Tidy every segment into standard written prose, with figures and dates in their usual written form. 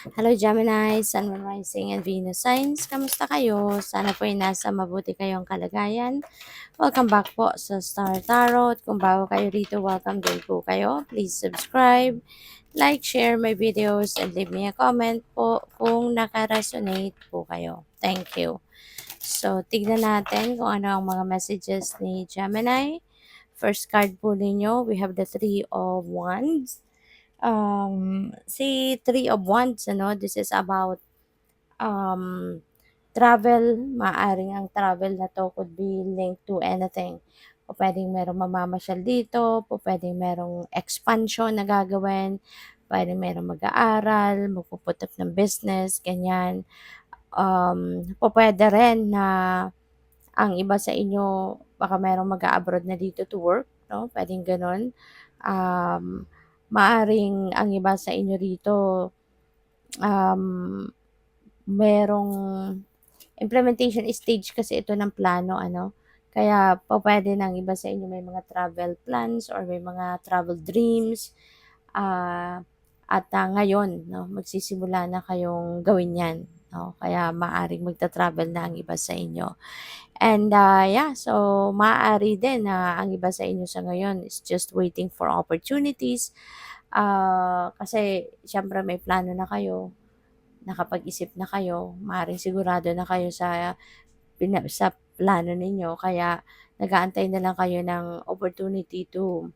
Hello Gemini, Sun, Moon, Rising, and Venus signs. Kamusta kayo? Sana po ay nasa mabuti kayong kalagayan. Welcome back po sa Star Tarot. Kung bago kayo rito, welcome din po kayo. Please subscribe, like, share my videos, and leave me a comment po kung naka-resonate po kayo. Thank you. So, tignan natin kung ano ang mga messages ni Gemini. First card po ninyo, we have the Three of Wands. Si Three of Wands, this is about um, travel. Maaring ang travel na to could be linked to anything. O pwedeng merong mamamasyal dito, o pwedeng merong expansion na gagawin, pwedeng merong mag-aaral, magpuputok ng business, ganyan. Po pwede rin na ang iba sa inyo, baka merong mag-a-abroad na dito to work, no? Pwedeng ganun. Um, Maaring ang iba sa inyo rito, um, merong implementation stage kasi ito ng plano, ano. Kaya pupuwede ng iba sa inyo may mga travel plans or may mga travel dreams, at ngayon 'no, magsisimula na kayong gawin 'yan, 'no. Kaya maaaring magta-travel na ang iba sa inyo. And, yeah, so maaari din na ang iba sa inyo sa ngayon is just waiting for opportunities, kasi siyempre may plano na kayo, nakapag-isip na kayo, maaaring sigurado na kayo sa plano ninyo kaya nag-aantay na lang kayo ng opportunity to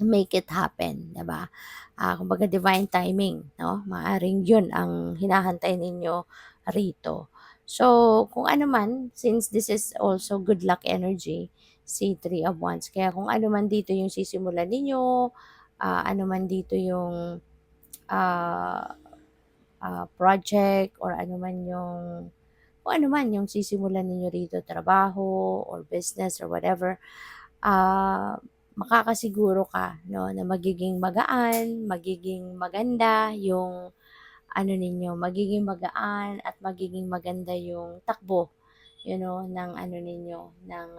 make it happen, 'di ba? Kumbaga divine timing, 'no? Maaaring 'yun ang hinahantay ninyo rito. So, kung ano man, since this is also good luck energy, si Three of Wands, kaya kung ano man dito yung sisimulan ninyo, ano man dito yung ah, project or ano man yung kung ano man yung sisimulan ninyo rito, trabaho or business or whatever, makakasiguro ka 'no, na magiging magaan, magiging maganda yung ano ninyo, magiging magaan at magiging maganda yung takbo, ng ano ninyo, ng,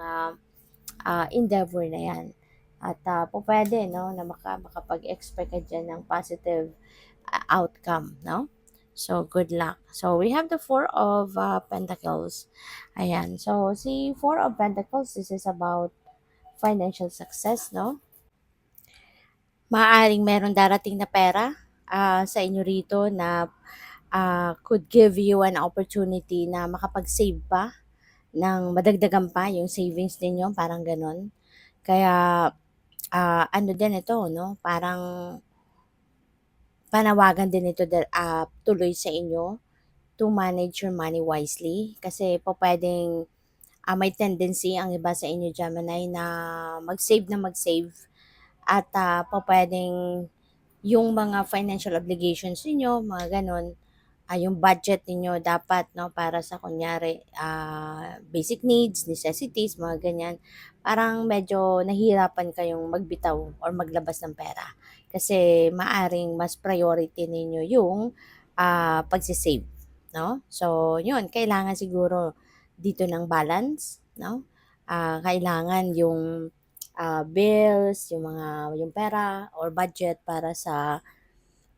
endeavor na 'yan. At, pupuwede 'no, na makapag-expect ka diyan ng positive, outcome 'no. So, good luck. So, we have the Four of, Pentacles. Ayan. So, si Four of Pentacles, this is about financial success 'no. Maaaring meron darating na pera, sa inyo rito na, could give you an opportunity na makapag-save pa ng madagdagan pa yung savings ninyo, parang gano'n. Kaya, ano din ito 'no, parang panawagan din ito tuloy sa inyo to manage your money wisely. Kasi pupuwedeng, may tendency ang iba sa inyo Gemini na mag-save na mag-save at, pupuwedeng yung mga financial obligations ninyo, mga gano'n, yung budget ninyo dapat 'no, para sa kunyari, basic needs, necessities, mga ganyan, parang medyo nahihirapan kayong magbitaw or maglabas ng pera. Kasi maaring mas priority ninyo yung, pagse-save 'no. So yun, kailangan siguro dito ng balance 'no. Kailangan yung, bills, yung pera or budget para sa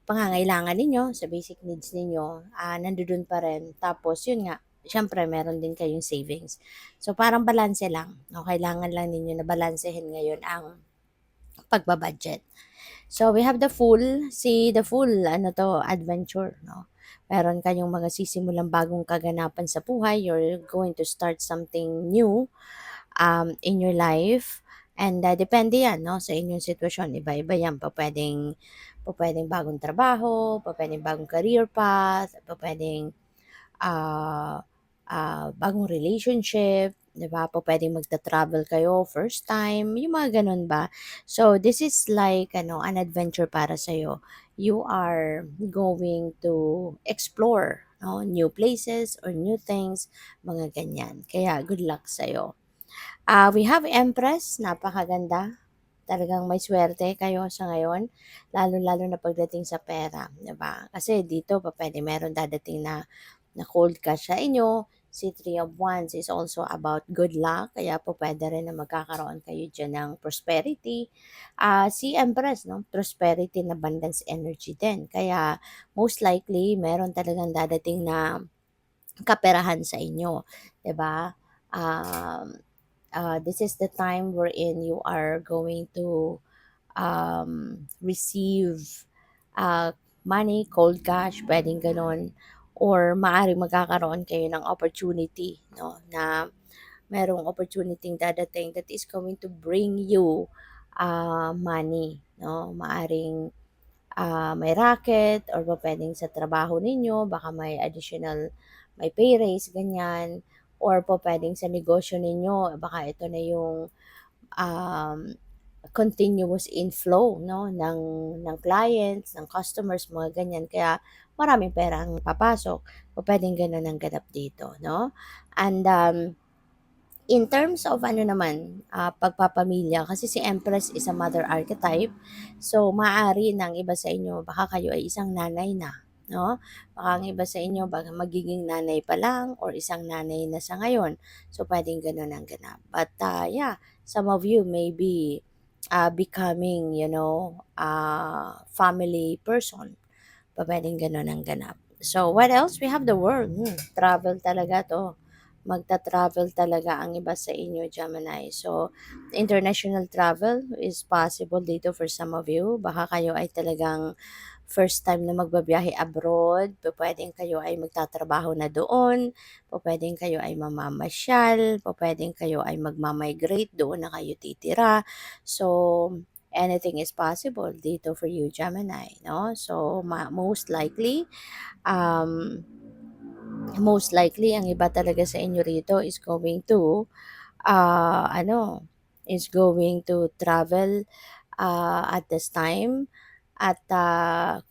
pangangailangan ninyo, sa basic needs ninyo, nandodo'n pa rin. Tapos yun nga, siyempre meron din kayong savings. So parang balanse lang, 'no, kailangan lang ninyo na balansehin ngayon ang pagbabudget. So we have the Fool, si the Fool ano 'to, adventure 'no. Meron kayong mga sisimulang bagong kaganapan sa buhay, you're going to start something new, in your life. And, depende 'yan 'no, sa inyong sitwasyon, iba-iba 'yan. Pupuwedeng bagong trabaho, pupuwedeng bagong career path, pupuwedeng, ah, bagong relationship, 'di ba? Pupuwedeng magta-travel kayo first time, yung mga gano'n ba. So, this is like ano, an adventure para sa'yo. You are going to explore 'no, new places or new things, mga ganyan. Kaya good luck sa'yo. We have Empress, napakaganda. Talagang may swerte kayo sa ngayon, lalo-lalo na pagdating sa pera, 'di ba? Kasi dito pupuwede meron dadating na na cold cash sa inyo, Si Three of Wands is also about good luck, kaya po pwede rin na magkakaroon kayo dyan ng prosperity. Si Empress, no? Prosperity and abundance energy din. Kaya most likely, meron talagang dadating na kaperahan sa inyo, 'di ba? Um, this is the time wherein you are going to receive uh, money, cold cash, pwedeng ganon. Or maaaring magkakaroon kayo ng opportunity, no? Na merong opportunity dadating that is going to bring you money, no? Maaring may racket or pa puwedeng sa trabaho ninyo baka may additional may pay raise ganyan or po puwedeng sa negosyo ninyo baka ito na yung, um, continuous inflow 'no ng clients, ng customers, mga ganyan kaya maraming pera ang papasok. Pupuwedeng gano'n ang ganap dito 'no. And, in terms of ano naman, pagpapamilya kasi si Empress is a mother archetype. So, maaari ng iba sa inyo baka kayo ay isang nanay na, 'no? Baka ang iba sa inyo baka magiging nanay pa lang or isang nanay na sa ngayon. So, puwedeng gano'n ang ganap. But, yeah, some of you may be, becoming, family person. Pupuwedeng gano'n ang ganap. So, what else? We have the world, travel talaga 'to. Magta-travel talaga ang iba sa inyo, Gemini. So, international travel is possible dito for some of you. Baka kayo ay talagang first time na magbabiyahe abroad. Pupuwedeng kayo ay magtatrabaho na doon. Pupuwedeng kayo ay mamamasyal. Pupuwedeng kayo ay magma-migrate, doon na kayo titira. So, anything is possible dito for you, Gemini, no? So, um, most likely ang iba talaga sa inyo rito is going to, ano, is going to travel, at this time at,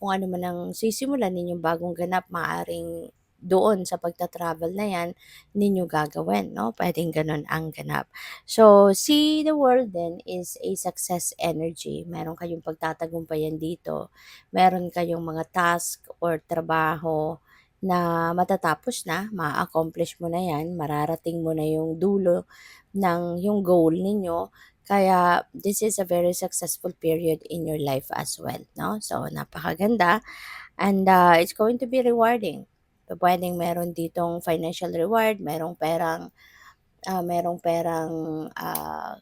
kung ano man ang sisimulan ninyong bagong ganap maaring doon sa pagta-travel na 'yan ninyo gagawin 'no, puwedeng gano'n ang ganap. So, see the world then is a success energy, meron kayong pagtatagumpayan dito, meron kayong mga task or trabaho na matatapos na, maa-accomplish mo na 'yan, mararating mo na yung dulo ng yung goal ninyo. Kaya this is a very successful period in your life as well, no? So, napakaganda and, it's going to be rewarding. Pupuwedeng meron ditong financial reward, merong perang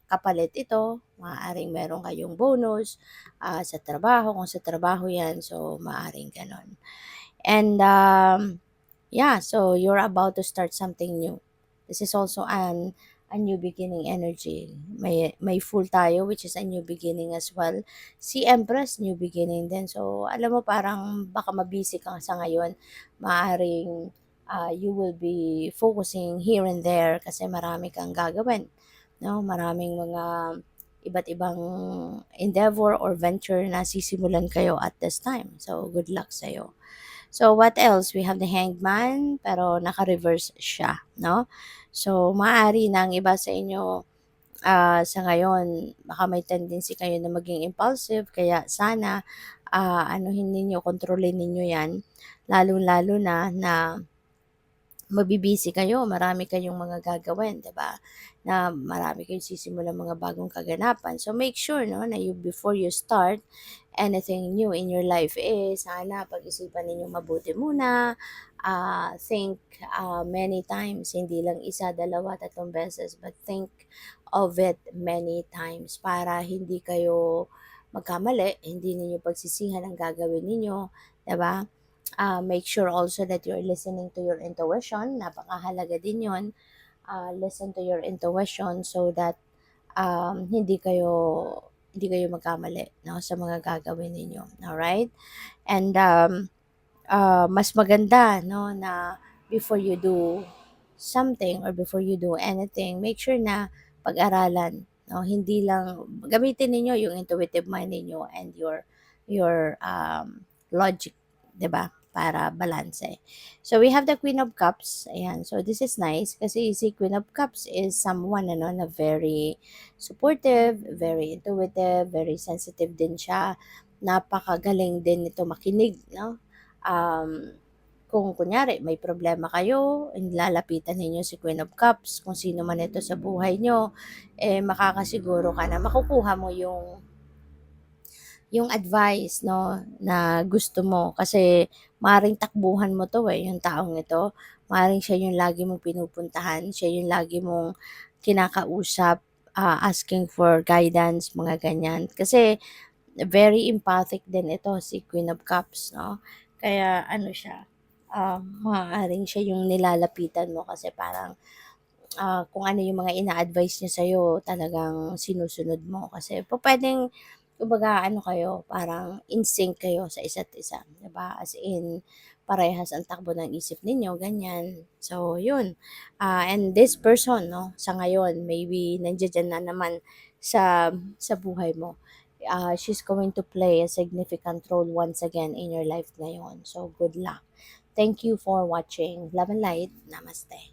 kapalit ito, maaaring meron kayong bonus, sa trabaho, kung sa trabaho 'yan, so maaaring gano'n. And, yeah, so you're about to start something new. This is also a new beginning energy. May full tayo which is a new beginning as well. Si Empress, new beginning din. So, alam mo parang baka mabisi ka sa ngayon. Maaring you will be focusing here and there kasi marami kang gagawin. No? Maraming mga iba't ibang endeavor or venture na sisimulan kayo at this time. So, good luck sa'yo. So, what else? We have the Hanged Man, pero naka-reverse siya, no? So, maaari na ang iba sa inyo, sa ngayon, baka may tendency kayo na maging impulsive, kaya sana, anuhin ninyo, kontrolin ninyo yan, lalo-lalo na mabibisi kayo, marami kayong mga gagawin, 'di ba? Na marami kayong sisimulang mga bagong kaganapan. So make sure no na before you start anything new in your life sana pag-isipan ninyo mabuti muna. Think many times, hindi lang isa, dalawa, tatlong beses, but think of it many times para hindi kayo magkamali, hindi ninyo pagsisihan ang gagawin ninyo, 'di ba? Make sure also that you're listening to your intuition. Napakahalaga din yun. Listen to your intuition so that hindi kayo magkamali no, sa mga gagawin ninyo. Alright? And mas maganda no, na before you do something or before you do anything, make sure na pag-aralan. No? Hindi lang, gamitin ninyo yung intuitive mind ninyo and your logic, 'di ba? Para balanse. So we have the Queen of Cups. Ayan. So this is nice kasi si Queen of Cups is someone ano na very supportive, very intuitive, very sensitive din siya. Napakagaling din nito makinig, no? Um kung kunyari may problema kayo, lalapitan ninyo si Queen of Cups, kung sino man ito sa buhay nyo, makakasiguro ka na makukuha mo yung advice 'no, na gusto mo. Kasi maaaring takbuhan mo 'to, yung taong ito. Maaaring siya yung lagi mong pinupuntahan, siya yung lagi mong kinakausap, asking for guidance, mga ganyan. Kasi very empathic din ito si Queen of Cups 'no. Kaya ano siya, maaaring siya yung nilalapitan mo kasi parang, kung ano yung mga ina-advice niya sa'yo talagang sinusunod mo. Kasi pupuwedeng kumbaga ano kayo, parang in sync kayo sa isa't isa, 'di ba? As in, parehas ang takbo ng isip ninyo, ganyan. So yun, and this person 'no, sa ngayon maybe nandiya-diyan na naman sa buhay mo. She's going to play a significant role once again in your life ngayon. So good luck. Thank you for watching. Love and light. Namaste.